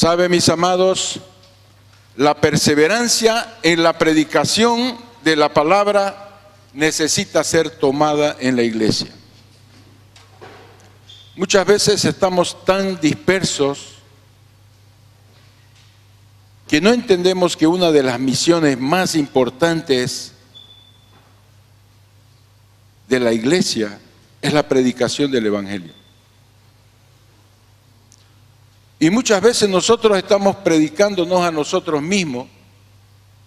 ¿Sabe, mis amados? La perseverancia en la predicación de la palabra necesita ser tomada en la iglesia. Muchas veces estamos tan dispersos que no entendemos que una de las misiones más importantes de la iglesia es la predicación del evangelio. Y muchas veces nosotros estamos predicándonos a nosotros mismos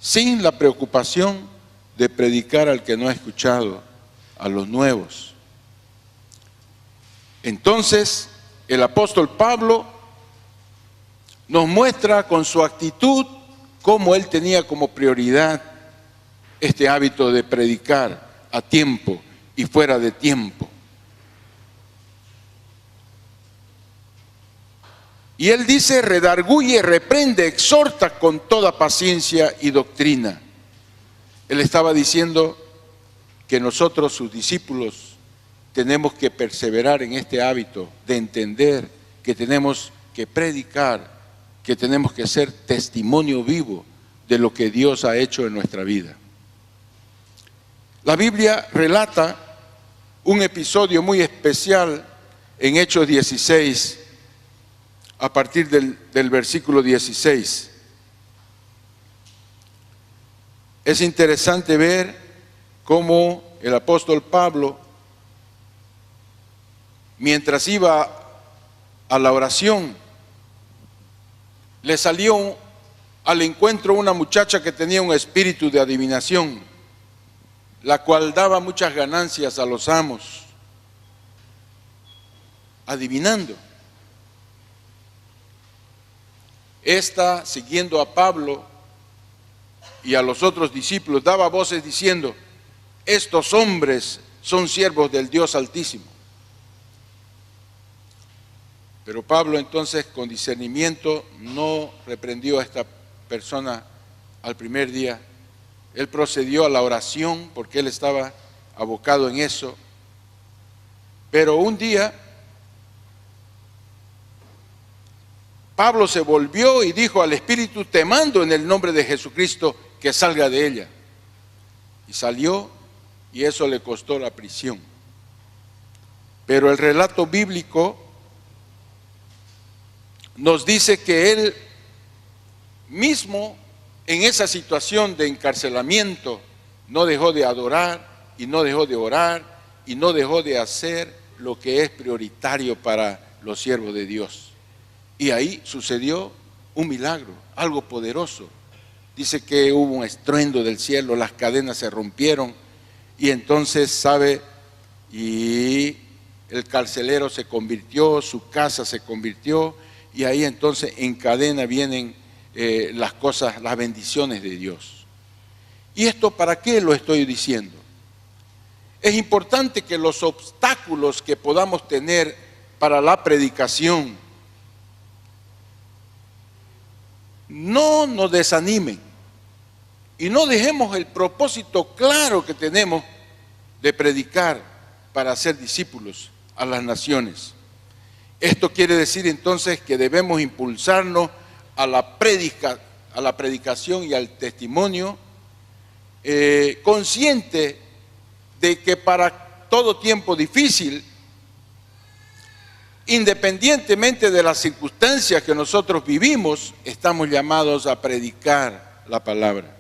sin la preocupación de predicar al que no ha escuchado, a los nuevos. Entonces, el apóstol Pablo nos muestra con su actitud cómo él tenía como prioridad este hábito de predicar a tiempo y fuera de tiempo. Y él dice: redarguye, reprende, exhorta con toda paciencia y doctrina. Él estaba diciendo que nosotros, sus discípulos, tenemos que perseverar en este hábito de entender que tenemos que predicar, que tenemos que ser testimonio vivo de lo que Dios ha hecho en nuestra vida. La Biblia relata un episodio muy especial en Hechos 16, a partir del versículo 16. Es interesante ver cómo el apóstol Pablo, mientras iba a la oración, le salió al encuentro una muchacha que tenía un espíritu de adivinación, la cual daba muchas ganancias a los amos, adivinando. Esta, siguiendo a Pablo y a los otros discípulos, daba voces diciendo: estos hombres son siervos del Dios Altísimo. Pero Pablo entonces, con discernimiento, no reprendió a esta persona al primer día. Él procedió a la oración porque él estaba abocado en eso. Pero un día Pablo se volvió y dijo al espíritu: te mando en el nombre de Jesucristo que salga de ella. Y salió, y eso le costó la prisión. Pero el relato bíblico nos dice que él mismo, en esa situación de encarcelamiento, no dejó de adorar y no dejó de orar y no dejó de hacer lo que es prioritario para los siervos de Dios. Y ahí sucedió un milagro, algo poderoso. Dice que hubo un estruendo del cielo, las cadenas se rompieron y entonces, ¿sabe? Y el carcelero se convirtió, su casa se convirtió, y ahí entonces en cadena vienen las cosas, las bendiciones de Dios. ¿Y esto para qué lo estoy diciendo? Es importante que los obstáculos que podamos tener para la predicación no nos desanimen y no dejemos el propósito claro que tenemos de predicar para hacer discípulos a las naciones. Esto quiere decir entonces que debemos impulsarnos a la predicación y al testimonio, consciente de que para todo tiempo difícil, independientemente de las circunstancias que nosotros vivimos, estamos llamados a predicar la palabra,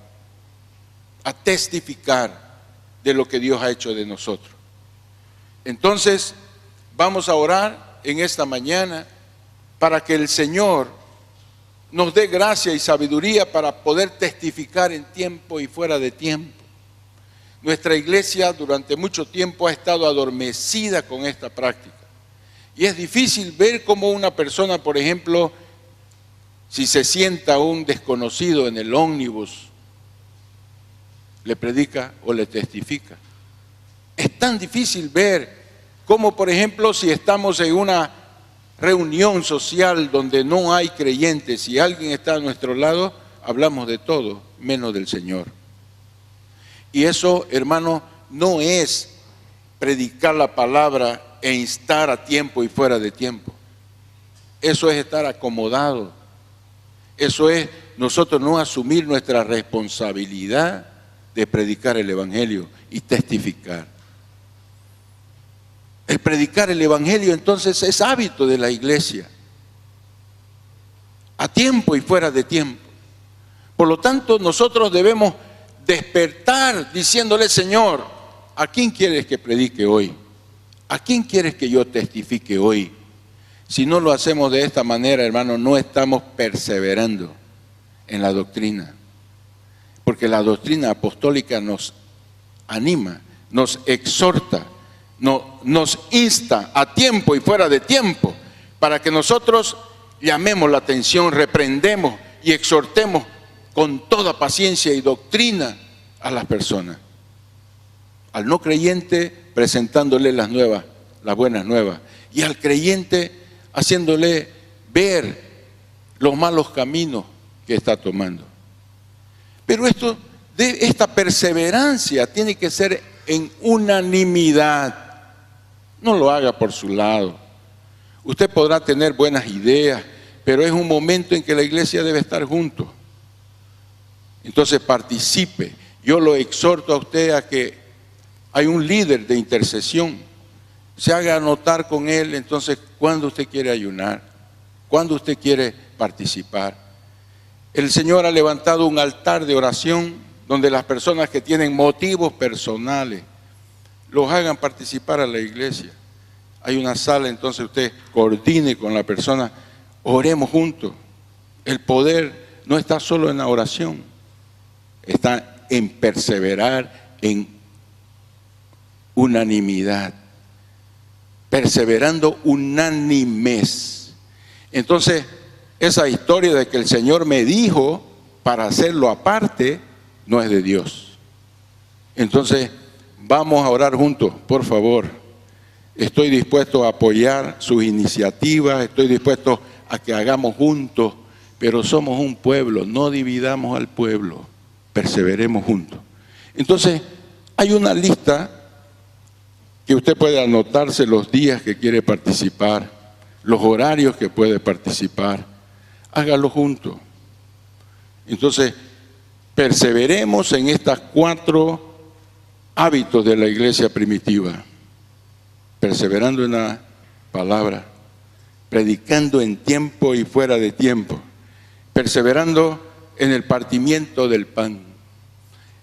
a testificar de lo que Dios ha hecho de nosotros. Entonces, vamos a orar en esta mañana para que el Señor nos dé gracia y sabiduría para poder testificar en tiempo y fuera de tiempo. Nuestra iglesia durante mucho tiempo ha estado adormecida con esta práctica. Y es difícil ver cómo una persona, por ejemplo, si se sienta un desconocido en el ómnibus, le predica o le testifica. Es tan difícil ver cómo, por ejemplo, si estamos en una reunión social donde no hay creyentes y alguien está a nuestro lado, hablamos de todo menos del Señor. Y eso, hermano, no es predicar la palabra e instar a tiempo y fuera de tiempo. Eso es estar acomodado Eso es nosotros no asumir nuestra responsabilidad de predicar el Evangelio y testificar. El predicar el Evangelio entonces es hábito de la iglesia, a tiempo y fuera de tiempo. Por lo tanto, nosotros debemos despertar diciéndole: Señor, ¿a quién quieres que predique hoy? ¿A quién quieres que yo testifique hoy? Si no lo hacemos de esta manera, hermano, no estamos perseverando en la doctrina. Porque la doctrina apostólica nos anima, nos exhorta, nos insta a tiempo y fuera de tiempo para que nosotros llamemos la atención, reprendemos y exhortemos con toda paciencia y doctrina a las personas. Al no creyente presentándole las buenas nuevas, y al creyente haciéndole ver los malos caminos que está tomando. Pero esta perseverancia tiene que ser en unanimidad. No lo haga por su lado. Usted podrá tener buenas ideas, pero es un momento en que la iglesia debe estar juntos. Entonces participe. Yo lo exhorto a usted a que hay un líder de intercesión. Se haga notar con él, entonces, cuando usted quiere ayunar, cuando usted quiere participar. El Señor ha levantado un altar de oración donde las personas que tienen motivos personales los hagan participar a la iglesia. Hay una sala, entonces usted coordine con la persona, oremos juntos. El poder no está solo en la oración, está en perseverar en unanimidad, perseverando unánimes. Entonces, esa historia de que el Señor me dijo para hacerlo aparte, no es de Dios. Entonces, vamos a orar juntos, por favor. Estoy dispuesto a apoyar sus iniciativas, estoy dispuesto a que hagamos juntos, pero somos un pueblo, no dividamos al pueblo, perseveremos juntos. Entonces, hay una lista que usted puede anotarse los días que quiere participar, los horarios que puede participar, hágalo juntos. Entonces, perseveremos en estas 4 hábitos de la iglesia primitiva. Perseverando en la palabra, predicando en tiempo y fuera de tiempo, perseverando en el partimiento del pan,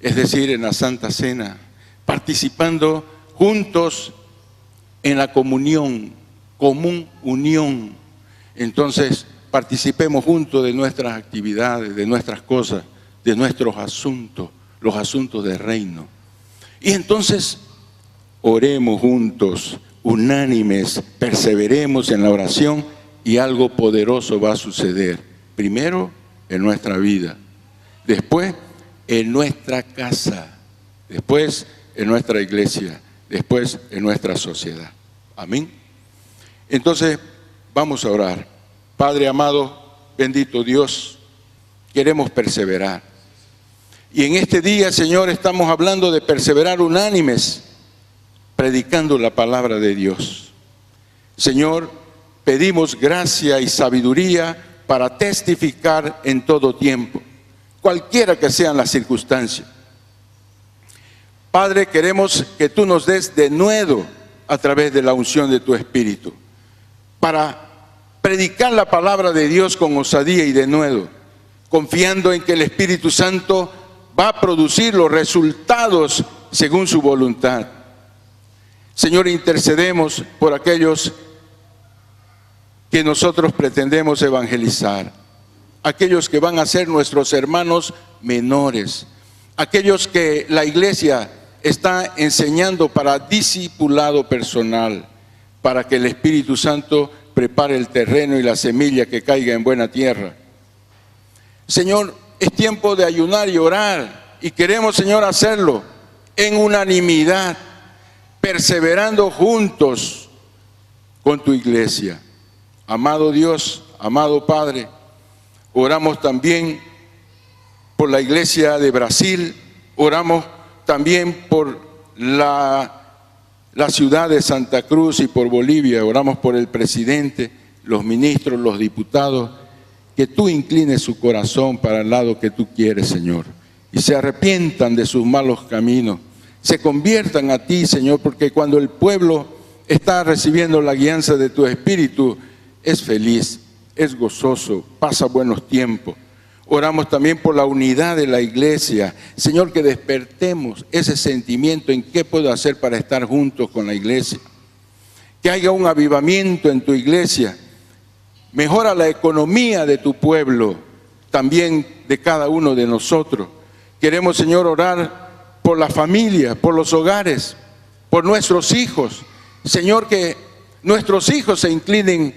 es decir, en la Santa Cena, participando juntos en la común unión. Entonces, participemos juntos de nuestras actividades, de nuestras cosas, de nuestros asuntos, los asuntos del reino. Y entonces, oremos juntos, unánimes, perseveremos en la oración y algo poderoso va a suceder. Primero, en nuestra vida, después en nuestra casa, después en nuestra iglesia, después en nuestra sociedad. Amén. Entonces, vamos a orar. Padre amado, bendito Dios, queremos perseverar. Y en este día, Señor, estamos hablando de perseverar unánimes, predicando la palabra de Dios. Señor, pedimos gracia y sabiduría para testificar en todo tiempo, cualquiera que sean las circunstancias. Padre, queremos que tú nos des denuedo a través de la unción de tu Espíritu, para predicar la palabra de Dios con osadía y denuedo, confiando en que el Espíritu Santo va a producir los resultados según su voluntad. Señor, intercedemos por aquellos que nosotros pretendemos evangelizar, aquellos que van a ser nuestros hermanos menores, aquellos que la iglesia está enseñando para discipulado personal, para que el Espíritu Santo prepare el terreno y la semilla que caiga en buena tierra. Señor, es tiempo de ayunar y orar, y queremos, Señor, hacerlo en unanimidad, perseverando juntos con tu iglesia. Amado Dios, amado Padre, oramos también por la iglesia de Brasil, oramos también por la ciudad de Santa Cruz y por Bolivia, oramos por el presidente, los ministros, los diputados, que tú inclines su corazón para el lado que tú quieres, Señor, y se arrepientan de sus malos caminos, se conviertan a ti, Señor, porque cuando el pueblo está recibiendo la guianza de tu Espíritu, es feliz, es gozoso, pasa buenos tiempos. Oramos también por la unidad de la iglesia. Señor, que despertemos ese sentimiento en qué puedo hacer para estar juntos con la iglesia. Que haya un avivamiento en tu iglesia. Mejora la economía de tu pueblo, también de cada uno de nosotros. Queremos, Señor, orar por la familia, por los hogares, por nuestros hijos. Señor, que nuestros hijos se inclinen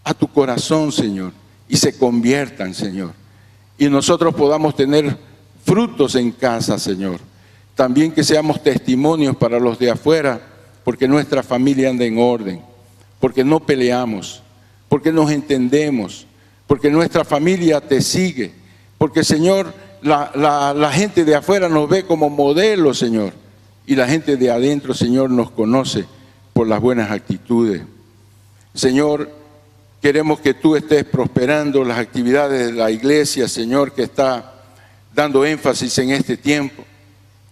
a tu corazón, Señor, y se conviertan, Señor. Y nosotros podamos tener frutos en casa, Señor. También que seamos testimonios para los de afuera, porque nuestra familia anda en orden, porque no peleamos, porque nos entendemos, porque nuestra familia te sigue, porque, Señor, la gente de afuera nos ve como modelo, Señor, y la gente de adentro, Señor, nos conoce por las buenas actitudes. Señor, queremos que tú estés prosperando las actividades de la iglesia, Señor, que está dando énfasis en este tiempo,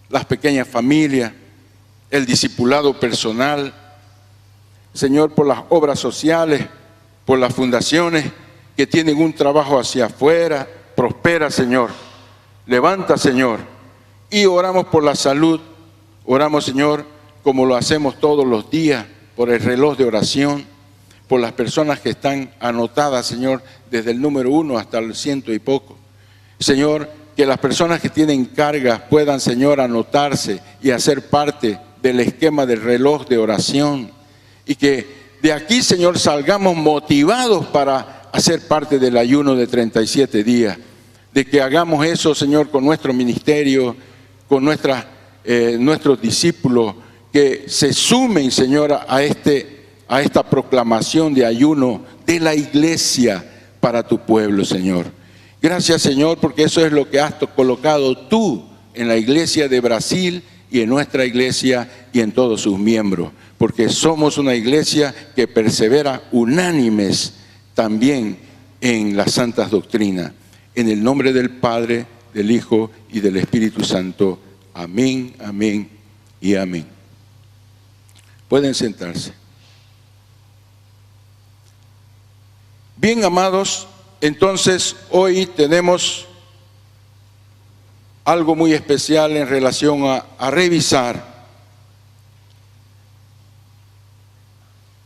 las pequeñas familias, el discipulado personal, Señor, por las obras sociales, por las fundaciones que tienen un trabajo hacia afuera. Prospera, Señor, levanta, Señor, y oramos por la salud. Oramos, Señor, como lo hacemos todos los días, por el reloj de oración, por las personas que están anotadas, Señor, desde el número 1 hasta el 100 y poco. Señor, que las personas que tienen cargas puedan, Señor, anotarse y hacer parte del esquema del reloj de oración. Y que de aquí, Señor, salgamos motivados para hacer parte del ayuno de 37 días. De que hagamos eso, Señor, con nuestro ministerio, con nuestros discípulos, que se sumen, Señor, a esta proclamación de ayuno de la iglesia para tu pueblo, Señor. Gracias, Señor, porque eso es lo que has colocado tú en la iglesia de Brasil y en nuestra iglesia y en todos sus miembros, porque somos una iglesia que persevera unánimes también en las santas doctrinas. En el nombre del Padre, del Hijo y del Espíritu Santo. Amén, amén y amén. Pueden sentarse. Bien, amados, entonces hoy tenemos algo muy especial en relación a revisar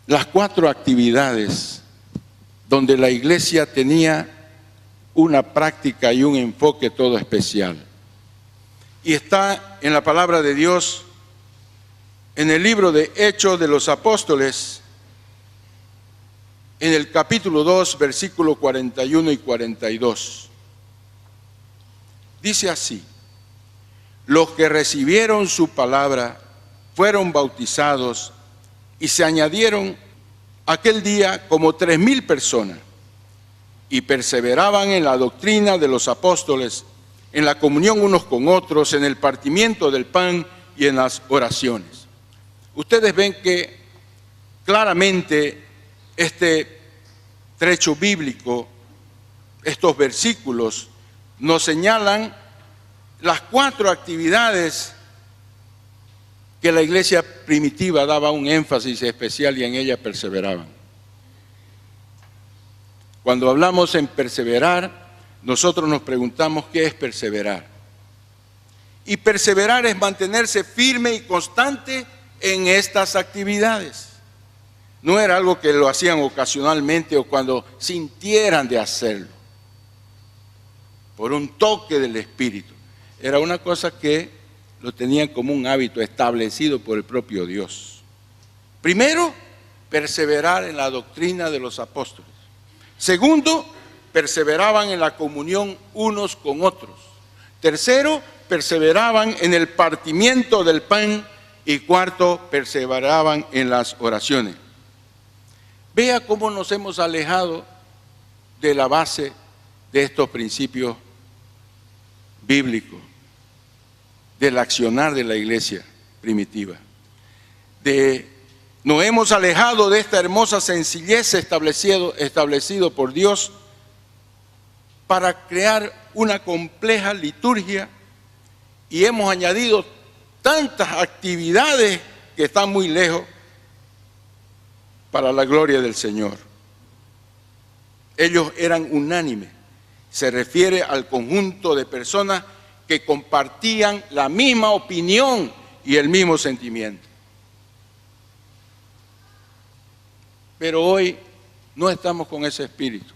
las 4 actividades donde la iglesia tenía una práctica y un enfoque todo especial. Y está en la palabra de Dios, en el libro de Hechos de los Apóstoles, en el capítulo 2, versículos 41 y 42. Dice así: los que recibieron su palabra fueron bautizados y se añadieron aquel día como 3,000 personas y perseveraban en la doctrina de los apóstoles, en la comunión unos con otros, en el partimiento del pan y en las oraciones. Ustedes ven que claramente este trecho bíblico, estos versículos, nos señalan las 4 actividades que la iglesia primitiva daba un énfasis especial y en ella perseveraban. Cuando hablamos en perseverar, nosotros nos preguntamos qué es perseverar. Y perseverar es mantenerse firme y constante en estas actividades. No era algo que lo hacían ocasionalmente o cuando sintieran de hacerlo, por un toque del Espíritu. Era una cosa que lo tenían como un hábito establecido por el propio Dios. Primero, perseverar en la doctrina de los apóstoles. Segundo, perseveraban en la comunión unos con otros. Tercero, perseveraban en el partimiento del pan. Y cuarto, perseveraban en las oraciones. Vea cómo nos hemos alejado de la base de estos principios bíblicos, del accionar de la iglesia primitiva. Nos hemos alejado de esta hermosa sencillez establecido por Dios para crear una compleja liturgia y hemos añadido tantas actividades que están muy lejos para la gloria del Señor. Ellos eran unánimes. Se refiere al conjunto de personas que compartían la misma opinión y el mismo sentimiento. Pero hoy no estamos con ese espíritu.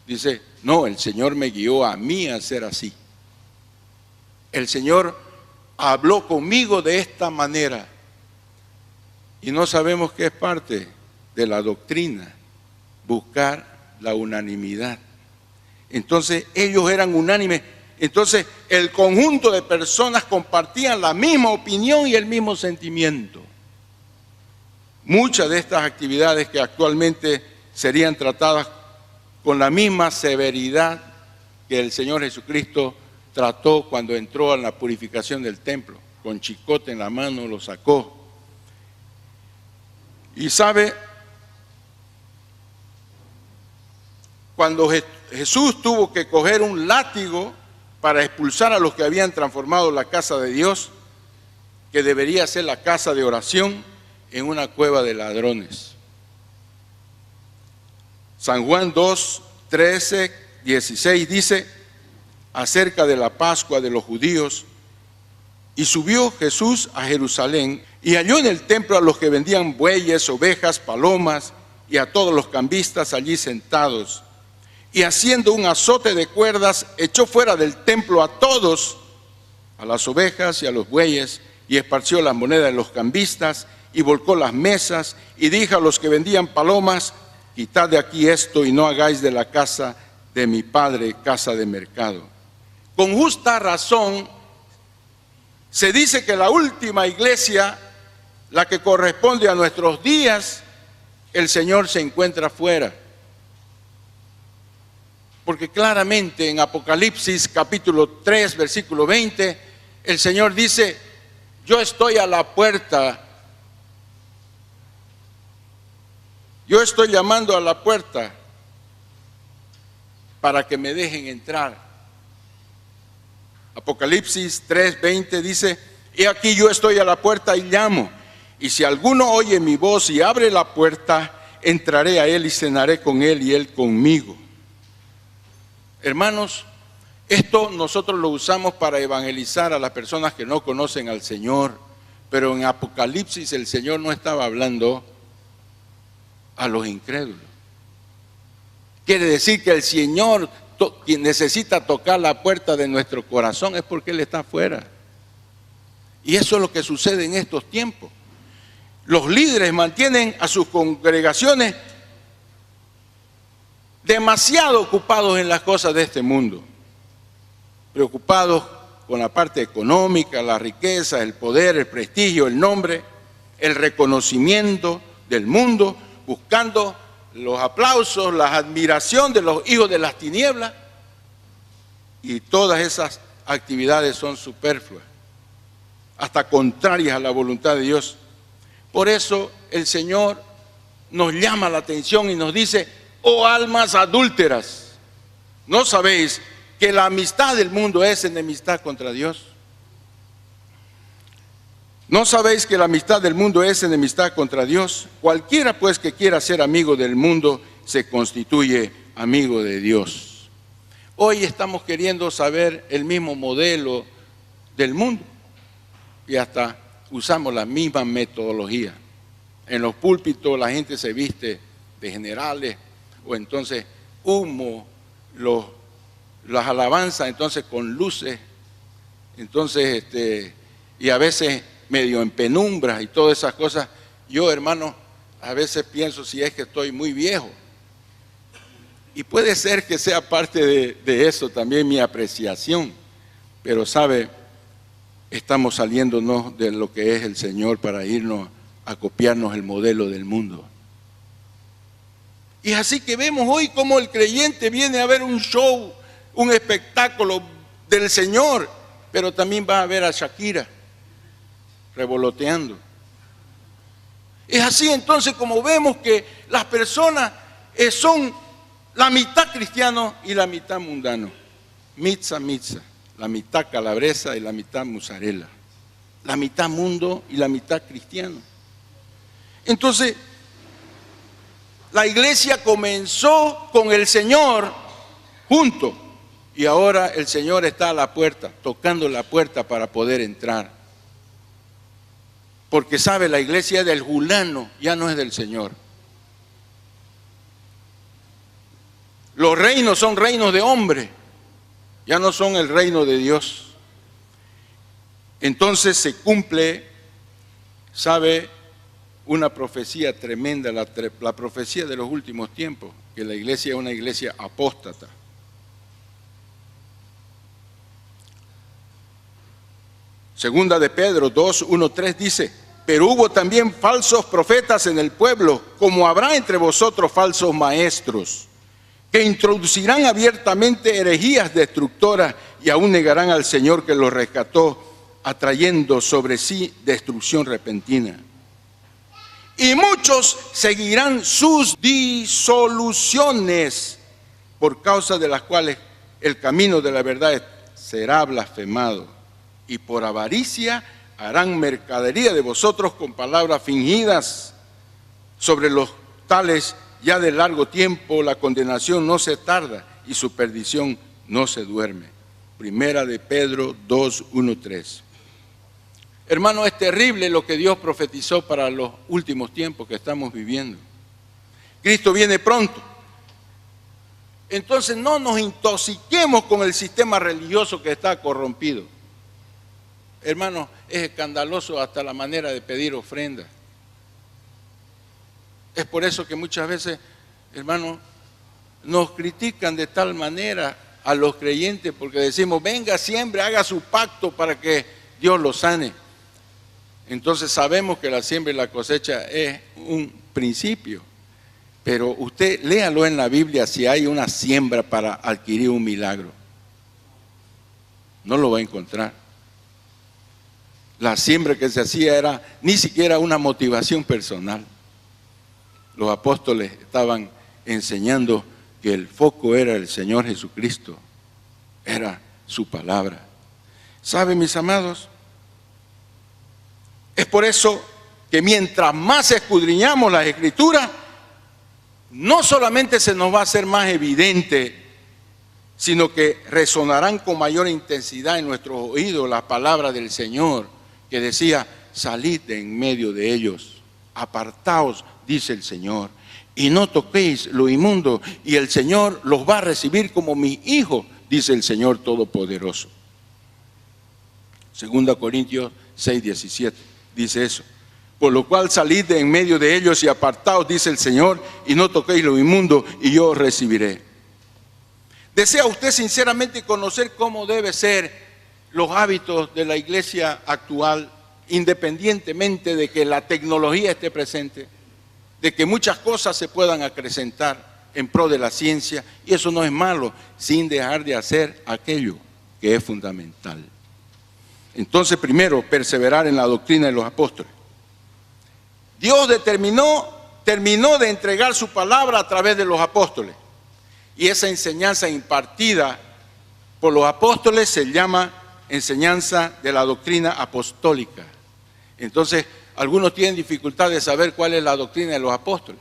Dice, no, el Señor me guió a mí a ser así. El Señor habló conmigo de esta manera. Y no sabemos qué es parte de la doctrina, buscar la unanimidad. Entonces ellos eran unánimes. Entonces el conjunto de personas compartían la misma opinión y el mismo sentimiento. Muchas de estas actividades que actualmente serían tratadas con la misma severidad que el Señor Jesucristo trató cuando entró a la purificación del templo. Con chicote en la mano lo sacó. Y sabe, cuando Jesús tuvo que coger un látigo para expulsar a los que habían transformado la casa de Dios, que debería ser la casa de oración, en una cueva de ladrones. San Juan 2, 13, 16 dice acerca de la Pascua de los judíos: y subió Jesús a Jerusalén y halló en el templo a los que vendían bueyes, ovejas, palomas y a todos los cambistas allí sentados. Y haciendo un azote de cuerdas, echó fuera del templo a todos, a las ovejas y a los bueyes, y esparció las monedas de los cambistas, y volcó las mesas, y dijo a los que vendían palomas: quitad de aquí esto, y no hagáis de la casa de mi padre casa de mercado. Con justa razón, se dice que la última iglesia, la que corresponde a nuestros días, el Señor se encuentra fuera. Porque claramente en Apocalipsis capítulo 3, versículo 20, el Señor dice: yo estoy a la puerta. Yo estoy llamando a la puerta para que me dejen entrar. Apocalipsis 3:20 dice: he aquí yo estoy a la puerta y llamo, y si alguno oye mi voz y abre la puerta, entraré a él y cenaré con él y él conmigo. Hermanos, esto nosotros lo usamos para evangelizar a las personas que no conocen al Señor, pero en Apocalipsis el Señor no estaba hablando a los incrédulos. Quiere decir que el Señor, quien necesita tocar la puerta de nuestro corazón, es porque Él está afuera. Y eso es lo que sucede en estos tiempos. Los líderes mantienen a sus congregaciones demasiado ocupados en las cosas de este mundo, preocupados con la parte económica, la riqueza, el poder, el prestigio, el nombre, el reconocimiento del mundo, buscando los aplausos, la admiración de los hijos de las tinieblas, y todas esas actividades son superfluas, hasta contrarias a la voluntad de Dios. Por eso el Señor nos llama la atención y nos dice: oh almas adúlteras, ¿no sabéis que la amistad del mundo es enemistad contra Dios? ¿No sabéis que la amistad del mundo es enemistad contra Dios? Cualquiera pues que quiera ser amigo del mundo se constituye amigo de Dios. Hoy estamos queriendo saber el mismo modelo del mundo y hasta usamos la misma metodología. En los púlpitos la gente se viste de generales, o entonces humo, las alabanzas entonces con luces, entonces y a veces medio en penumbras y todas esas cosas. Yo, hermano, a veces pienso si es que estoy muy viejo, y puede ser que sea parte de eso también mi apreciación, pero sabe, estamos saliéndonos de lo que es el Señor para irnos a copiarnos el modelo del mundo. Y es así que vemos hoy cómo el creyente viene a ver un show, un espectáculo del Señor, pero también va a ver a Shakira revoloteando. Es así entonces como vemos que las personas son la mitad cristiano y la mitad mundano. Mitza, la mitad calabresa y la mitad mozzarella. La mitad mundo y la mitad cristiano. Entonces, la iglesia comenzó con el Señor junto y ahora el Señor está a la puerta, tocando la puerta para poder entrar. Porque sabe, la iglesia es del fulano, ya no es del Señor. Los reinos son reinos de hombre, ya no son el reino de Dios. Entonces se cumple, sabe, una profecía tremenda, la profecía de los últimos tiempos, que la iglesia es una iglesia apóstata. Segunda de Pedro 2, 1, 3 dice: pero hubo también falsos profetas en el pueblo, como habrá entre vosotros falsos maestros, que introducirán abiertamente herejías destructoras y aún negarán al Señor que los rescató, atrayendo sobre sí destrucción repentina. Y muchos seguirán sus disoluciones, por causa de las cuales el camino de la verdad será blasfemado, y por avaricia harán mercadería de vosotros con palabras fingidas. Sobre los tales ya de largo tiempo la condenación no se tarda y su perdición no se duerme. Primera de Pedro 2, 1, 3. Hermano, es terrible lo que Dios profetizó para los últimos tiempos que estamos viviendo. Cristo viene pronto. Entonces no nos intoxiquemos con el sistema religioso que está corrompido. Hermano, es escandaloso hasta la manera de pedir ofrenda. Es por eso que muchas veces, hermano, nos critican de tal manera a los creyentes, porque decimos, venga, siembre, haga su pacto para que Dios lo sane. Entonces sabemos que la siembra y la cosecha es un principio, pero usted léalo en la Biblia si hay una siembra para adquirir un milagro. No lo va a encontrar. La siembra que se hacía era ni siquiera una motivación personal. Los apóstoles estaban enseñando que el foco era el Señor Jesucristo, era su palabra. ¿Saben, mis amados? Es por eso que mientras más escudriñamos las Escrituras, no solamente se nos va a hacer más evidente, sino que resonarán con mayor intensidad en nuestros oídos las palabras del Señor, que decía, salid de en medio de ellos, apartaos, dice el Señor, y no toquéis lo inmundo, y el Señor los va a recibir como mis hijos, dice el Señor Todopoderoso. 2 Corintios 6, 17, dice eso. Por lo cual salid de en medio de ellos y apartaos, dice el Señor, y no toquéis lo inmundo, y yo os recibiré. ¿Desea usted sinceramente conocer cómo debe ser los hábitos de la iglesia actual, independientemente de que la tecnología esté presente, de que muchas cosas se puedan acrecentar en pro de la ciencia, y eso no es malo, sin dejar de hacer aquello que es fundamental? Entonces, primero, perseverar en la doctrina de los apóstoles. Dios terminó de entregar su palabra a través de los apóstoles, y esa enseñanza impartida por los apóstoles se llama enseñanza de la doctrina apostólica. Entonces, algunos tienen dificultad de saber cuál es la doctrina de los apóstoles.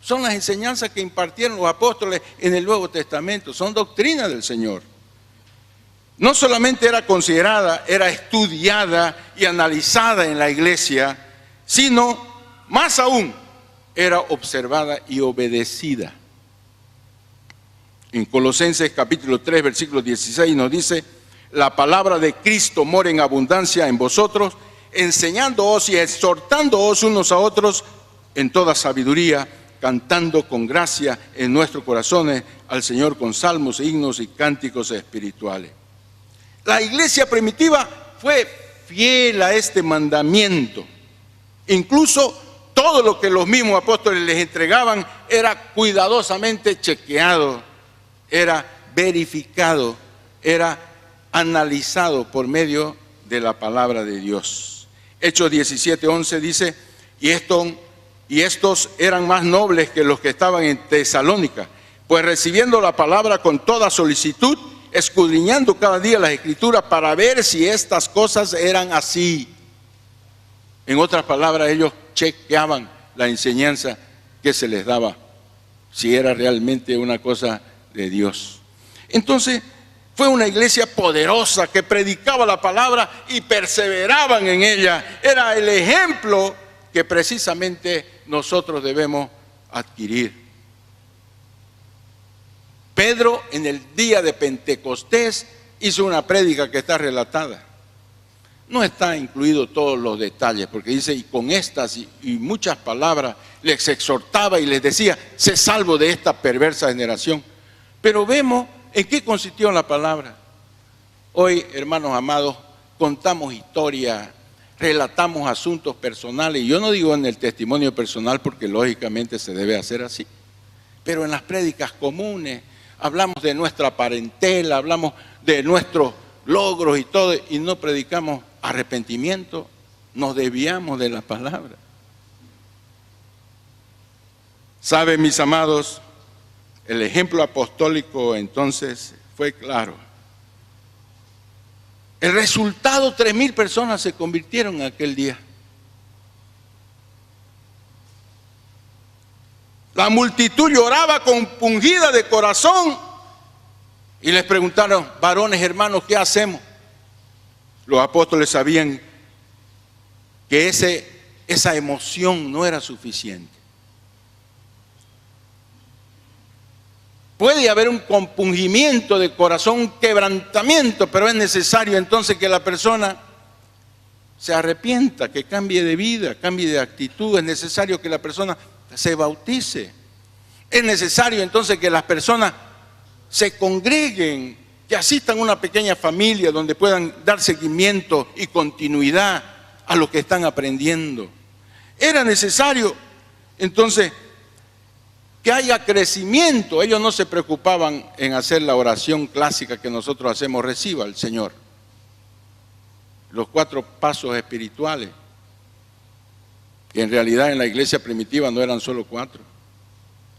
Son las enseñanzas que impartieron los apóstoles en el Nuevo Testamento, son doctrina del Señor. No solamente era considerada, era estudiada y analizada en la iglesia, sino, más aún, era observada y obedecida. En Colosenses capítulo 3, versículo 16 nos dice, la palabra de Cristo mora en abundancia en vosotros, enseñándoos y exhortándoos unos a otros en toda sabiduría, cantando con gracia en nuestros corazones al Señor con salmos, himnos y cánticos espirituales. La iglesia primitiva fue fiel a este mandamiento. Incluso todo lo que los mismos apóstoles les entregaban era cuidadosamente chequeado, era verificado, era analizado por medio de la palabra de Dios. Hechos 17:11 dice, y estos eran más nobles que los que estaban en Tesalónica, Pues recibiendo la palabra con toda solicitud, escudriñando cada día las Escrituras para ver si estas cosas eran así. En otras palabras, ellos chequeaban la enseñanza que se les daba, si era realmente una cosa de Dios. Entonces, fue una iglesia poderosa que predicaba la palabra y perseveraban en ella. Era el ejemplo que precisamente nosotros debemos adquirir. Pedro, en el día de Pentecostés, hizo una prédica que está relatada. No está incluido todos los detalles, porque dice, y con estas y muchas palabras les exhortaba y les decía, sé salvo de esta perversa generación. Pero vemos en qué consistió la palabra. Hoy, hermanos amados, contamos historia, relatamos asuntos personales, y yo no digo en el testimonio personal porque lógicamente se debe hacer así, pero en las prédicas comunes hablamos de nuestra parentela, hablamos de nuestros logros y todo, y no predicamos arrepentimiento, nos desviamos de la palabra. ¿Saben, mis amados? El ejemplo apostólico entonces fue claro. El resultado, 3,000 personas se convirtieron aquel día. La multitud lloraba compungida de corazón y les preguntaron, varones hermanos, ¿qué hacemos? Los apóstoles sabían que esa emoción no era suficiente. Puede haber un compungimiento de corazón, un quebrantamiento, pero es necesario entonces que la persona se arrepienta, que cambie de vida, cambie de actitud. Es necesario que la persona se bautice. Es necesario entonces que las personas se congreguen, que asistan a una pequeña familia donde puedan dar seguimiento y continuidad a lo que están aprendiendo. Era necesario entonces que haya crecimiento. Ellos no se preocupaban en hacer la oración clásica que nosotros hacemos, reciba al Señor. Los 4 pasos espirituales, que en realidad en la iglesia primitiva no eran solo 4.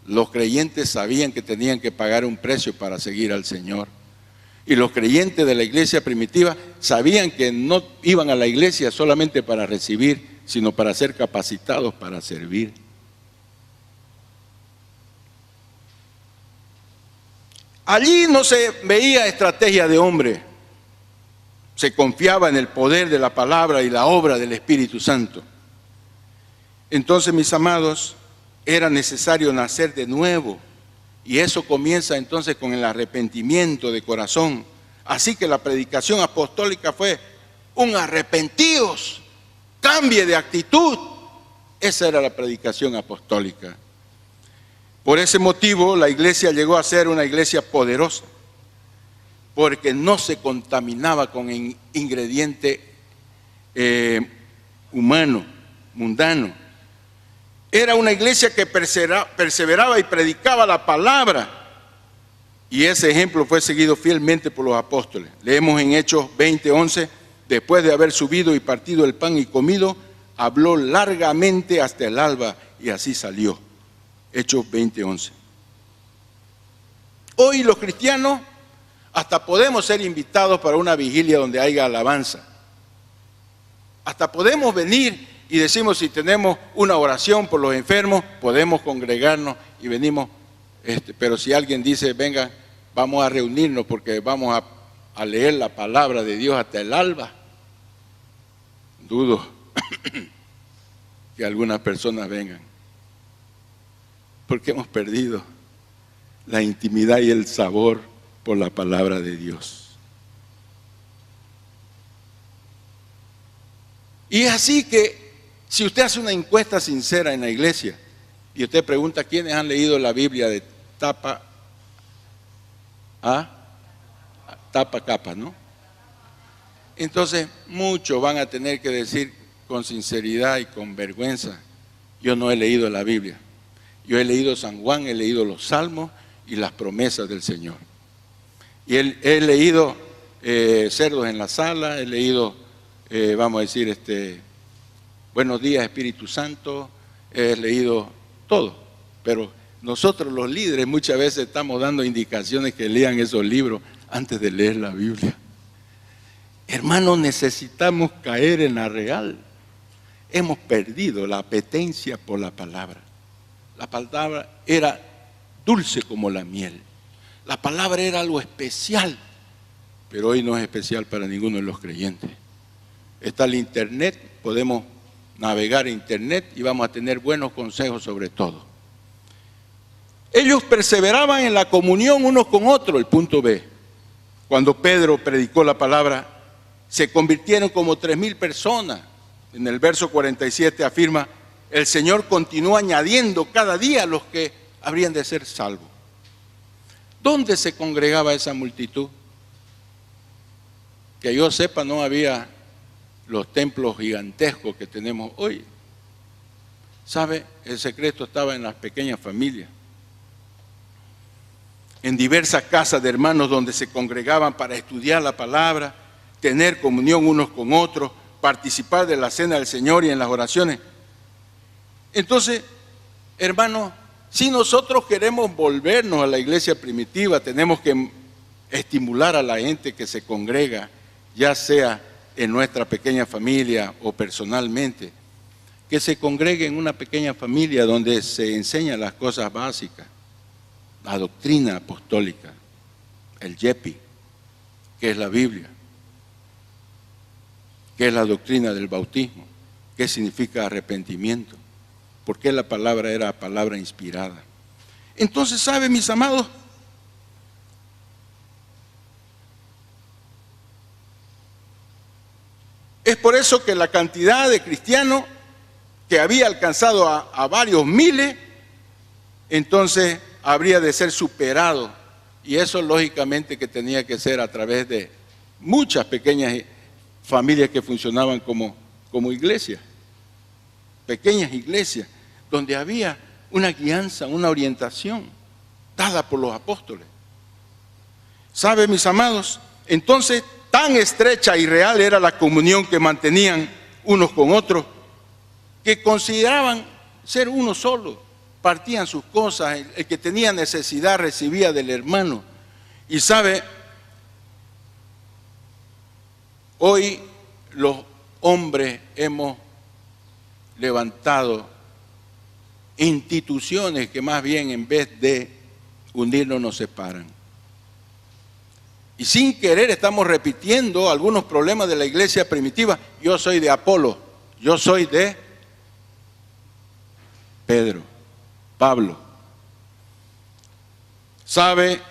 Los creyentes sabían que tenían que pagar un precio para seguir al Señor. Y los creyentes de la iglesia primitiva sabían que no iban a la iglesia solamente para recibir, sino para ser capacitados para servir. Allí no se veía estrategia de hombre, se confiaba en el poder de la palabra y la obra del Espíritu Santo. Entonces, mis amados, era necesario nacer de nuevo, y eso comienza entonces con el arrepentimiento de corazón. Así que la predicación apostólica fue un arrepentíos, cambie de actitud. Esa era la predicación apostólica. Por ese motivo la iglesia llegó a ser una iglesia poderosa, porque no se contaminaba con ingrediente humano, mundano. Era una iglesia que perseveraba y predicaba la palabra, y ese ejemplo fue seguido fielmente por los apóstoles. Leemos en Hechos 20:11, después de haber subido y partido el pan y comido, habló largamente hasta el alba, y así salió. Hechos 20:11. Hoy los cristianos hasta podemos ser invitados para una vigilia donde haya alabanza. Hasta podemos venir y decimos, si tenemos una oración por los enfermos, podemos congregarnos y venimos. Pero si alguien dice, venga, vamos a reunirnos porque vamos a leer la palabra de Dios hasta el alba, dudo que algunas personas vengan, porque hemos perdido la intimidad y el sabor por la palabra de Dios. Y es así que si usted hace una encuesta sincera en la iglesia y usted pregunta quiénes han leído la Biblia de tapa a capa, ¿no? Entonces muchos van a tener que decir con sinceridad y con vergüenza, yo no he leído la Biblia. Yo he leído San Juan, he leído los Salmos y las promesas del Señor. Y he leído Cerdos en la Sala, he leído, vamos a decir, Buenos días Espíritu Santo, he leído todo, pero nosotros los líderes muchas veces estamos dando indicaciones que lean esos libros antes de leer la Biblia. Hermanos, necesitamos caer en la real. Hemos perdido la apetencia por la palabra. La palabra era dulce como la miel. La palabra era algo especial, pero hoy no es especial para ninguno de los creyentes. Está el internet, podemos navegar en internet y vamos a tener buenos consejos sobre todo. Ellos perseveraban en la comunión unos con otros, el punto B. Cuando Pedro predicó la palabra, se convirtieron como 3,000 personas. En el verso 47 afirma, el Señor continúa añadiendo cada día los que habrían de ser salvos. ¿Dónde se congregaba esa multitud? Que yo sepa, no había los templos gigantescos que tenemos hoy. ¿Sabe? El secreto estaba en las pequeñas familias. En diversas casas de hermanos donde se congregaban para estudiar la palabra, tener comunión unos con otros, participar de la cena del Señor y en las oraciones. Entonces, hermanos, si nosotros queremos volvernos a la iglesia primitiva, tenemos que estimular a la gente que se congrega, ya sea en nuestra pequeña familia o personalmente, que se congregue en una pequeña familia donde se enseñan las cosas básicas, la doctrina apostólica, el YEPI, que es la Biblia, que es la doctrina del bautismo, qué significa arrepentimiento, porque la palabra era palabra inspirada. Entonces, ¿saben, mis amados? Es por eso que la cantidad de cristianos que había alcanzado a varios miles, entonces habría de ser superado. Y eso lógicamente que tenía que ser a través de muchas pequeñas familias que funcionaban como iglesias, pequeñas iglesias, donde había una guianza, una orientación dada por los apóstoles. ¿Sabe, mis amados? Entonces, tan estrecha y real era la comunión que mantenían unos con otros, que consideraban ser uno solo, partían sus cosas, el que tenía necesidad recibía del hermano. Y sabe, hoy los hombres hemos levantado instituciones que más bien en vez de unirnos nos separan. Y sin querer estamos repitiendo algunos problemas de la iglesia primitiva. Yo soy de Apolo, yo soy de Pedro, Pablo. ¿Sabe?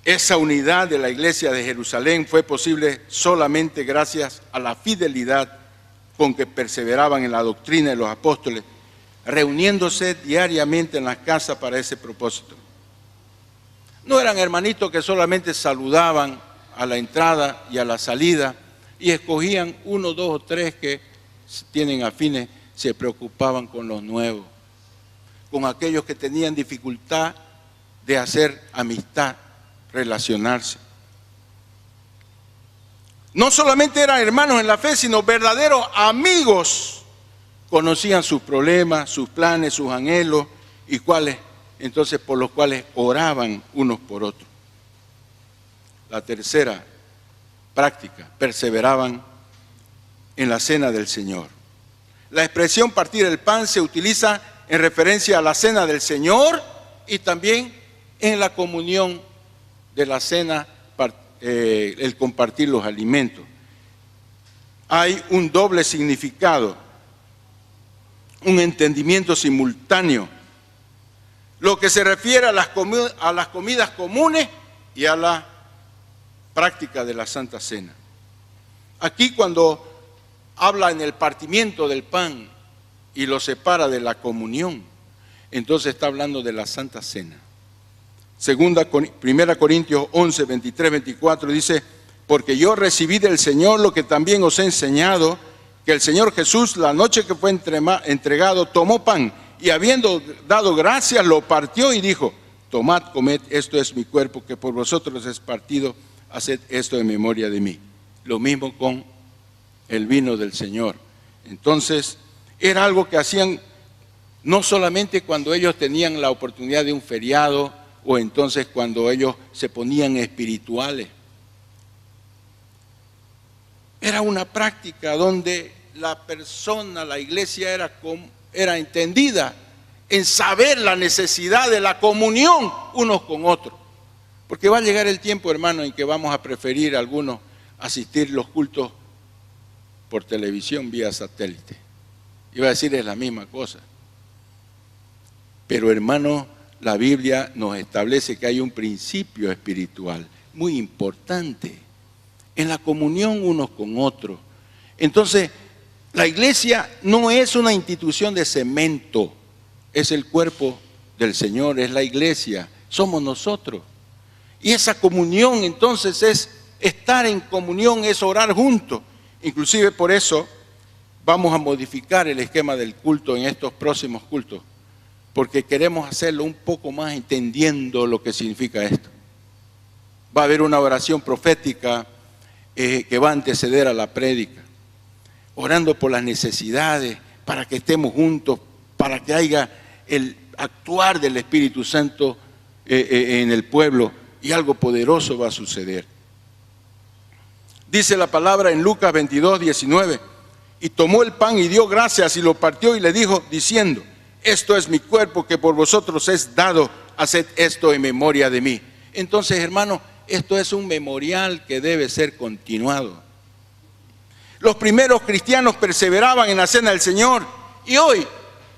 Esa unidad de la iglesia de Jerusalén fue posible solamente gracias a la fidelidad con que perseveraban en la doctrina de los apóstoles, reuniéndose diariamente en las casas para ese propósito. No eran hermanitos que solamente saludaban a la entrada y a la salida y escogían 1, 2 o 3 que tienen afines, se preocupaban con los nuevos, con aquellos que tenían dificultad de hacer amistad, relacionarse. No solamente eran hermanos en la fe, sino verdaderos amigos. Conocían sus problemas, sus planes, sus anhelos y entonces por los cuales oraban unos por otros. La tercera práctica, perseveraban en la cena del Señor. La expresión partir el pan se utiliza en referencia a la cena del Señor y también en la comunión de la cena, el compartir los alimentos. Hay un doble significado, un entendimiento simultáneo. Lo que se refiere a las comidas comunes y a la práctica de la Santa Cena. Aquí cuando habla en el partimiento del pan y lo separa de la comunión, entonces está hablando de la Santa Cena. 1 Corintios 11, 23, 24 dice, porque yo recibí del Señor lo que también os he enseñado, que el Señor Jesús, la noche que fue entregado, tomó pan y habiendo dado gracias, lo partió y dijo, tomad, comed, esto es mi cuerpo que por vosotros es partido, haced esto en memoria de mí. Lo mismo con el vino del Señor. Entonces, era algo que hacían No solamente cuando ellos tenían la oportunidad de un feriado o entonces cuando ellos se ponían espirituales. Era una práctica donde la persona, la iglesia era entendida en saber la necesidad de la comunión unos con otros. Porque va a llegar el tiempo, hermano, en que vamos a preferir algunos asistir los cultos por televisión vía satélite. Iba a decir es la misma cosa. Pero hermano, la Biblia nos establece que hay un principio espiritual muy importante en la comunión unos con otros. Entonces, la iglesia no es una institución de cemento, es el cuerpo del Señor, es la iglesia, somos nosotros. Y esa comunión entonces es estar en comunión, es orar juntos. Inclusive por eso vamos a modificar el esquema del culto en estos próximos cultos, porque queremos hacerlo un poco más entendiendo lo que significa esto. Va a haber una oración profética que va a anteceder a la prédica, orando por las necesidades, para que estemos juntos, para que haya el actuar del Espíritu Santo en el pueblo, y algo poderoso va a suceder. Dice la palabra en Lucas 22, 19, y tomó el pan y dio gracias y lo partió y le dijo, diciendo, esto es mi cuerpo que por vosotros es dado, haced esto en memoria de mí. Entonces, hermano, esto es un memorial que debe ser continuado. Los primeros cristianos perseveraban en la cena del Señor, y hoy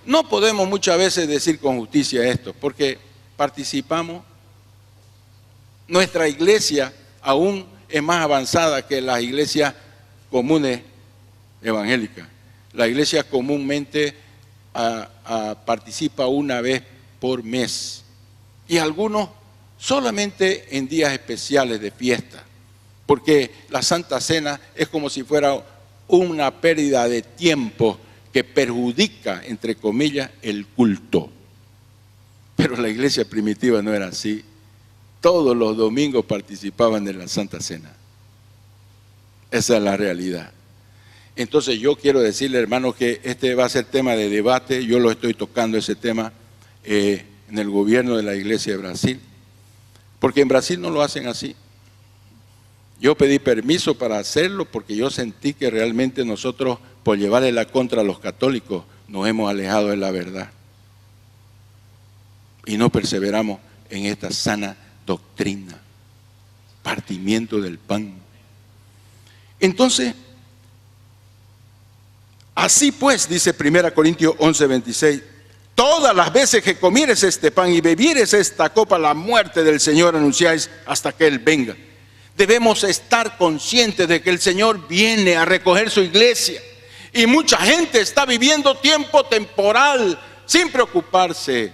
no podemos muchas veces decir con justicia esto, porque participamos. Nuestra iglesia aún es más avanzada que las iglesias comunes evangélicas. La iglesia comúnmente participa una vez por mes, y algunos solamente en días especiales de fiesta, porque la Santa Cena es como si fuera una pérdida de tiempo que perjudica, entre comillas, el culto. Pero la iglesia primitiva no era así. Todos los domingos participaban de la Santa Cena. Esa es la realidad. Entonces yo quiero decirle, hermanos, que este va a ser tema de debate. Yo lo estoy tocando ese tema en el gobierno de la iglesia de Brasil, porque en Brasil no lo hacen así. Yo pedí permiso para hacerlo porque yo sentí que realmente nosotros, por llevarle la contra a los católicos, nos hemos alejado de la verdad y no perseveramos en esta sana doctrina, partimiento del pan. Entonces, así pues, dice 1 Corintios 11, 26, todas las veces que comieres este pan y bebieres esta copa, la muerte del Señor anunciáis hasta que Él venga. Debemos estar conscientes de que el Señor viene a recoger su iglesia, y mucha gente está viviendo tiempo temporal sin preocuparse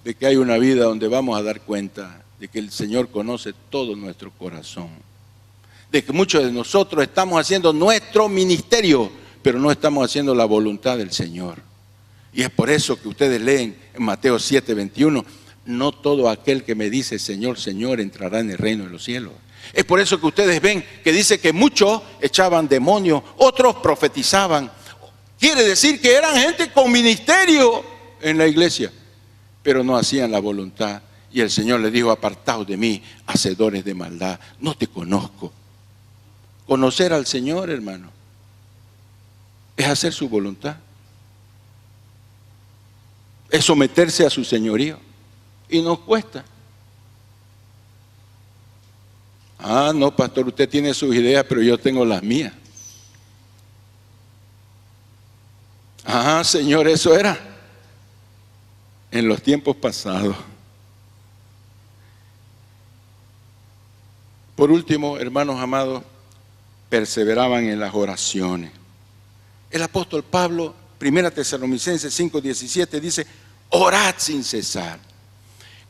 de que hay una vida donde vamos a dar cuenta de que el Señor conoce todo nuestro corazón, de que muchos de nosotros estamos haciendo nuestro ministerio, pero no estamos haciendo la voluntad del Señor. Y es por eso que ustedes leen en Mateo 7, 21, no todo aquel que me dice Señor, Señor entrará en el reino de los cielos. Es por eso que ustedes ven que dice que muchos echaban demonios, otros profetizaban. Quiere decir que eran gente con ministerio en la iglesia, pero no hacían la voluntad. Y el Señor les dijo, apartaos de mí, hacedores de maldad, no te conozco. Conocer al Señor, hermano, es hacer su voluntad, es someterse a su señorío, y nos cuesta. Ah, no, pastor, usted tiene sus ideas, pero yo tengo las mías. Ah, Señor, eso era en los tiempos pasados. Por último, hermanos amados, perseveraban en las oraciones. El apóstol Pablo, 1 Tesalonicenses 5:17, dice, orad sin cesar.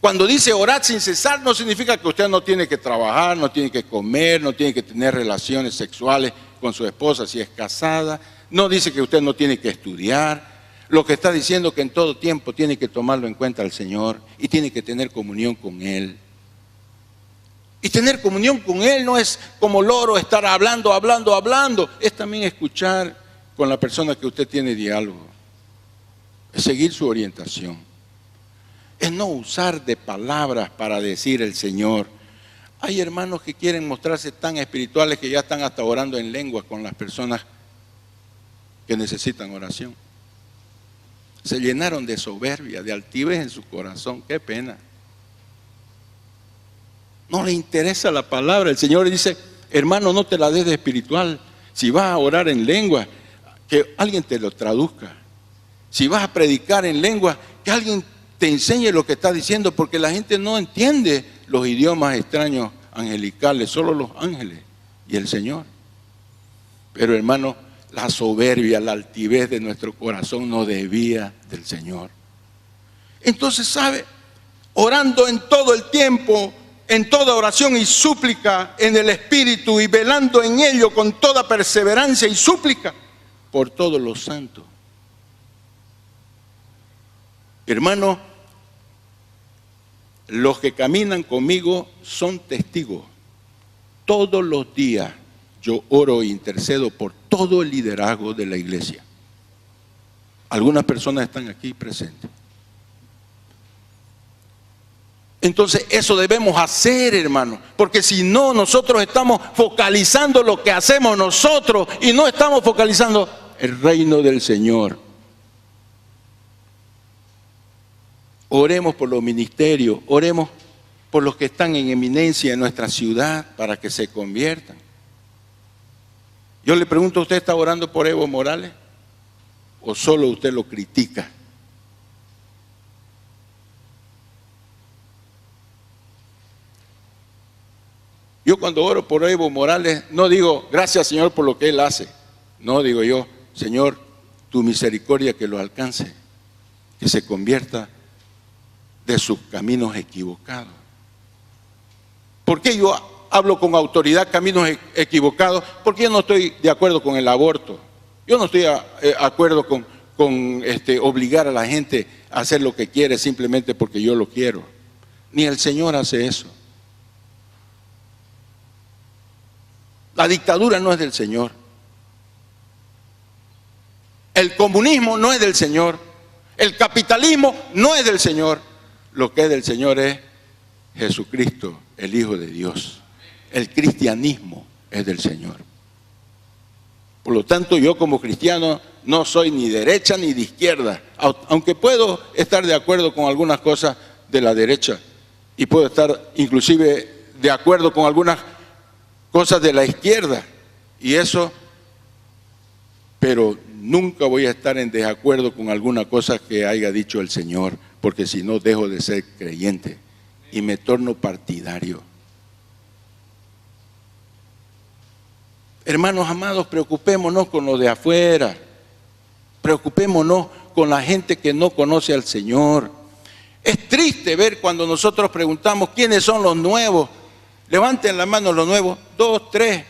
Cuando dice orad sin cesar, no significa que usted no tiene que trabajar, no tiene que comer, no tiene que tener relaciones sexuales con su esposa si es casada. No dice que usted no tiene que estudiar. Lo que está diciendo es que en todo tiempo tiene que tomarlo en cuenta al Señor y tiene que tener comunión con Él. Y tener comunión con Él no es como loro estar hablando. Es también escuchar con la persona que usted tiene diálogo. es seguir su orientación. Es no usar de palabras para decir el Señor. Hay hermanos que quieren mostrarse tan espirituales que ya están hasta orando en lengua con las personas que necesitan oración. Se llenaron de soberbia, de altivez en su corazón. Qué pena. No le interesa la palabra. El Señor dice, hermano, no te la des de espiritual. Si vas a orar en lengua, que alguien te lo traduzca. Si vas a predicar en lengua, que alguien te enseñe lo que está diciendo, porque la gente no entiende los idiomas extraños angelicales, solo los ángeles y el Señor. Pero hermano, la soberbia, la altivez de nuestro corazón no desvía del Señor. Entonces, ¿sabe? Orando en todo el tiempo, en toda oración y súplica en el Espíritu, y velando en ello con toda perseverancia y súplica por todos los santos. Hermano, los que caminan conmigo son testigos. Todos los días yo oro e intercedo por todo el liderazgo de la iglesia. Algunas personas están aquí presentes. Entonces eso debemos hacer, hermano, porque si no, nosotros estamos focalizando lo que hacemos nosotros y no estamos focalizando el reino del Señor. Oremos por los ministerios, oremos por los que están en eminencia en nuestra ciudad para que se conviertan. Yo le pregunto, ¿usted está orando por Evo Morales o solo usted lo critica? Yo cuando oro por Evo Morales no digo, gracias Señor por lo que él hace. No, digo yo, Señor, tu misericordia que lo alcance, que se convierta de sus caminos equivocados. ¿Por qué yo hablo con autoridad caminos equivocados? Porque yo no estoy de acuerdo con el aborto. Yo no estoy de acuerdo con obligar a la gente a hacer lo que quiere simplemente porque yo lo quiero. Ni el Señor hace eso. La dictadura no es del Señor. El comunismo no es del Señor. El capitalismo no es del Señor. Lo que es del Señor es Jesucristo, el Hijo de Dios. El cristianismo es del Señor. Por lo tanto, yo como cristiano no soy ni derecha ni de izquierda, aunque puedo estar de acuerdo con algunas cosas de la derecha y puedo estar inclusive de acuerdo con algunas cosas de la izquierda y eso, pero nunca voy a estar en desacuerdo con alguna cosa que haya dicho el Señor, porque si no dejo de ser creyente y me torno partidario. Hermanos amados, preocupémonos con lo de afuera, preocupémonos con la gente que no conoce al Señor. Es triste ver cuando nosotros preguntamos quiénes son los nuevos. Levanten la mano los nuevos, 2, 3.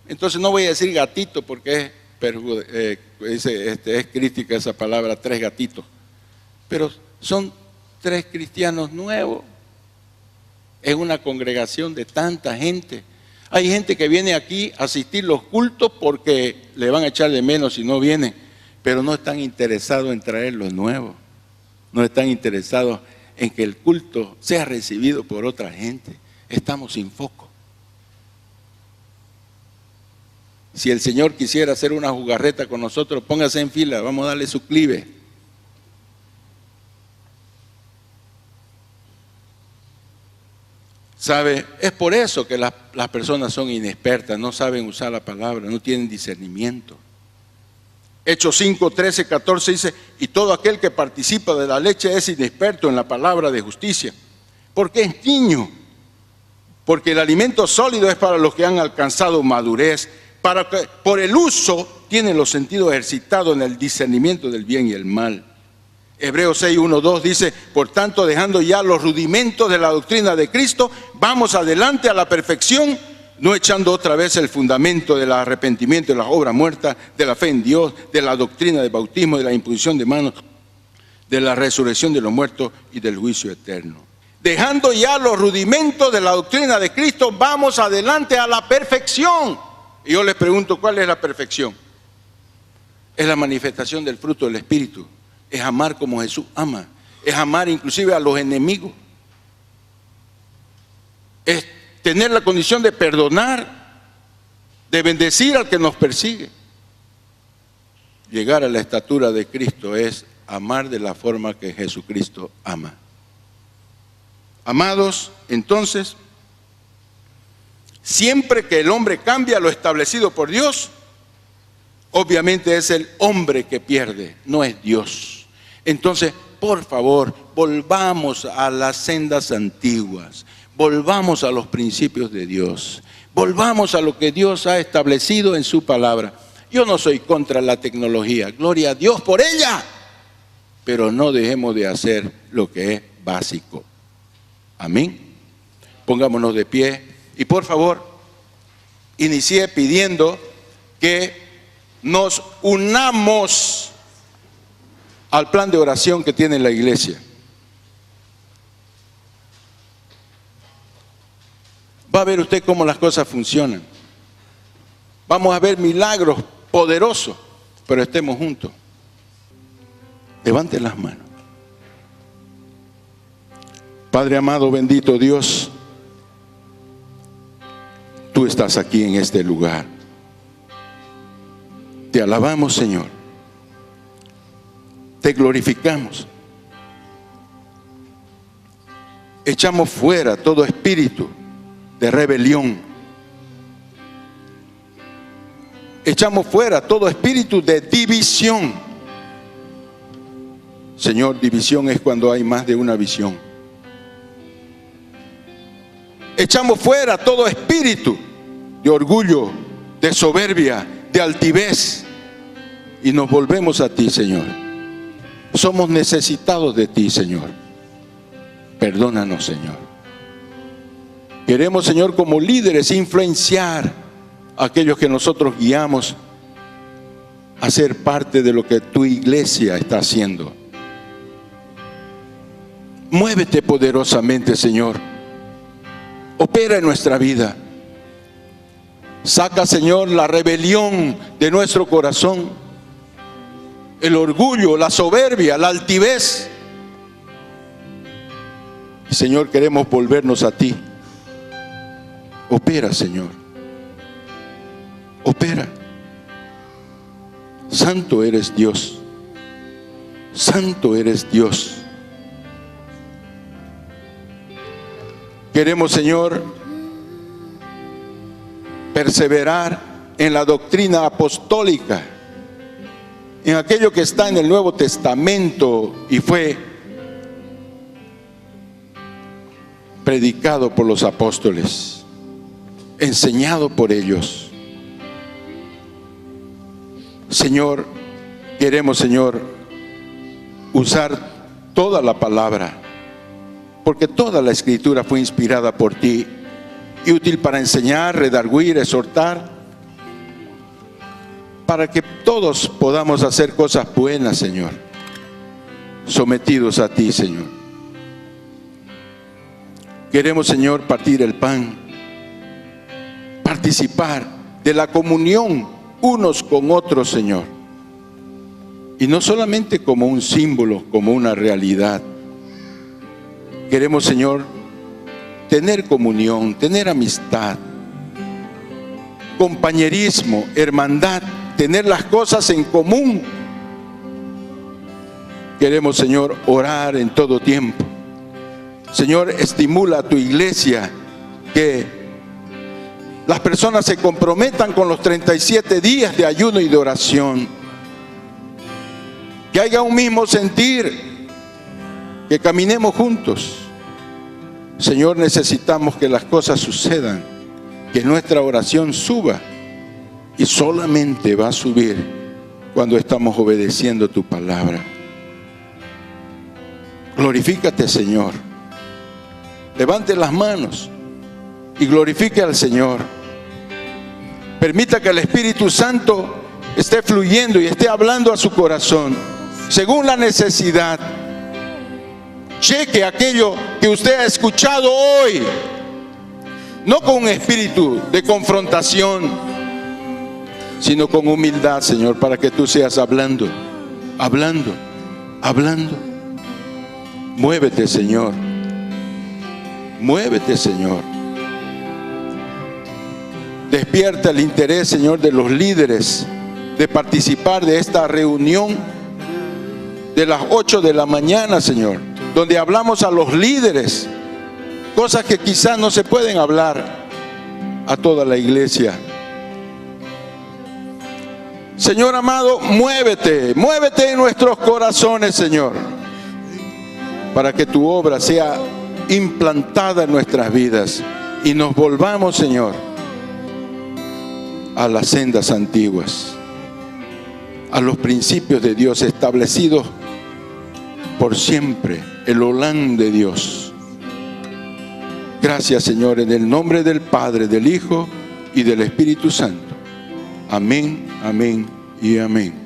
Entonces no voy a decir gatito porque es crítica esa palabra, 3 gatitos. Pero son 3 cristianos nuevos en una congregación de tanta gente. Hay gente que viene aquí a asistir los cultos porque le van a echar de menos si no vienen, pero no están interesados en traer los nuevos. No están interesados en que el culto sea recibido por otra gente. Estamos sin foco. Si el Señor quisiera hacer una jugarreta con nosotros, póngase en fila, vamos a darle su clive. ¿Sabe? Es por eso que las personas son inexpertas, no saben usar la palabra, no tienen discernimiento. Hechos 5, 13, 14 dice, y todo aquel que participa de la leche es inexperto en la palabra de justicia, porque es niño. Porque el alimento sólido es para los que han alcanzado madurez, para que por el uso tienen los sentidos ejercitados en el discernimiento del bien y el mal. Hebreos 6, 1, 2 dice, por tanto, dejando ya los rudimentos de la doctrina de Cristo, vamos adelante a la perfección, no echando otra vez el fundamento del arrepentimiento de las obras muertas, de la fe en Dios, de la doctrina del bautismo, de la imposición de manos, de la resurrección de los muertos y del juicio eterno. Dejando ya los rudimentos de la doctrina de Cristo, vamos adelante a la perfección. Y yo les pregunto, ¿cuál es la perfección? Es la manifestación del fruto del Espíritu. es amar como Jesús ama, es amar inclusive a los enemigos, es tener la condición de perdonar, de bendecir al que nos persigue. Llegar a la estatura de Cristo es amar de la forma que Jesucristo ama. Amados, entonces, siempre que el hombre cambia lo establecido por Dios, obviamente es el hombre que pierde, no es Dios. Entonces, por favor, volvamos a las sendas antiguas, volvamos a los principios de Dios, volvamos a lo que Dios ha establecido en su palabra. Yo no soy contra la tecnología, gloria a Dios por ella, pero no dejemos de hacer lo que es básico. Amén. Pongámonos de pie y por favor, inicié pidiendo que nos unamos al plan de oración que tiene la iglesia. Va a ver usted cómo las cosas funcionan. Vamos a ver milagros poderosos, pero estemos juntos. Levante las manos. Padre amado, bendito Dios, tú estás aquí en este lugar. Te alabamos, Señor. Te glorificamos. Echamos fuera todo espíritu de rebelión. Echamos fuera todo espíritu de división. Señor, división es cuando hay más de una visión. Echamos fuera todo espíritu de orgullo, de soberbia, de altivez, y nos volvemos a ti, Señor. Somos necesitados de ti, Señor. Perdónanos, Señor. Queremos, Señor, como líderes influenciar a aquellos que nosotros guiamos a ser parte de lo que tu iglesia está haciendo. Muévete poderosamente, Señor. Opera en nuestra vida. Saca, Señor, la rebelión de nuestro corazón, el orgullo, la soberbia, la altivez. Señor, queremos volvernos a ti. Opera, Señor. Opera. Santo eres Dios. Santo eres Dios. Queremos, Señor, perseverar en la doctrina apostólica, en aquello que está en el Nuevo Testamento y fue predicado por los apóstoles, enseñado por ellos. Señor, queremos, Señor, usar toda la palabra, porque toda la Escritura fue inspirada por ti y útil para enseñar, redarguir, exhortar, para que todos podamos hacer cosas buenas, Señor, sometidos a ti, Señor. Queremos, Señor, partir el pan, participar de la comunión unos con otros, Señor, y no solamente como un símbolo, como una realidad. Queremos, Señor, tener comunión, tener amistad, compañerismo, hermandad, tener las cosas en común. Queremos, Señor, orar en todo tiempo. Señor, estimula a tu iglesia que las personas se comprometan con los 37 días de ayuno y de oración. Que haya un mismo sentir, que caminemos juntos. Señor, necesitamos que las cosas sucedan, que nuestra oración suba, y solamente va a subir cuando estamos obedeciendo tu palabra. Glorifícate, Señor. Levante las manos y glorifique al Señor. Permita que el Espíritu Santo esté fluyendo y esté hablando a su corazón según la necesidad. Cheque aquello que usted ha escuchado hoy, no con un espíritu de confrontación, sino con humildad, Señor, para que tú seas hablando hablando. Muévete, Señor. Muévete, Señor. Despierta el interés, Señor, de los líderes de participar de esta reunión de las 8 de la mañana, Señor, donde hablamos a los líderes cosas que quizás no se pueden hablar a toda la iglesia. Señor amado, muévete, muévete en nuestros corazones, Señor, para que tu obra sea implantada en nuestras vidas y nos volvamos, Señor, a las sendas antiguas, a los principios de Dios establecidos por siempre, el Olán de Dios. Gracias, Señor, en el nombre del Padre, del Hijo y del Espíritu Santo. Amén, amén y amén.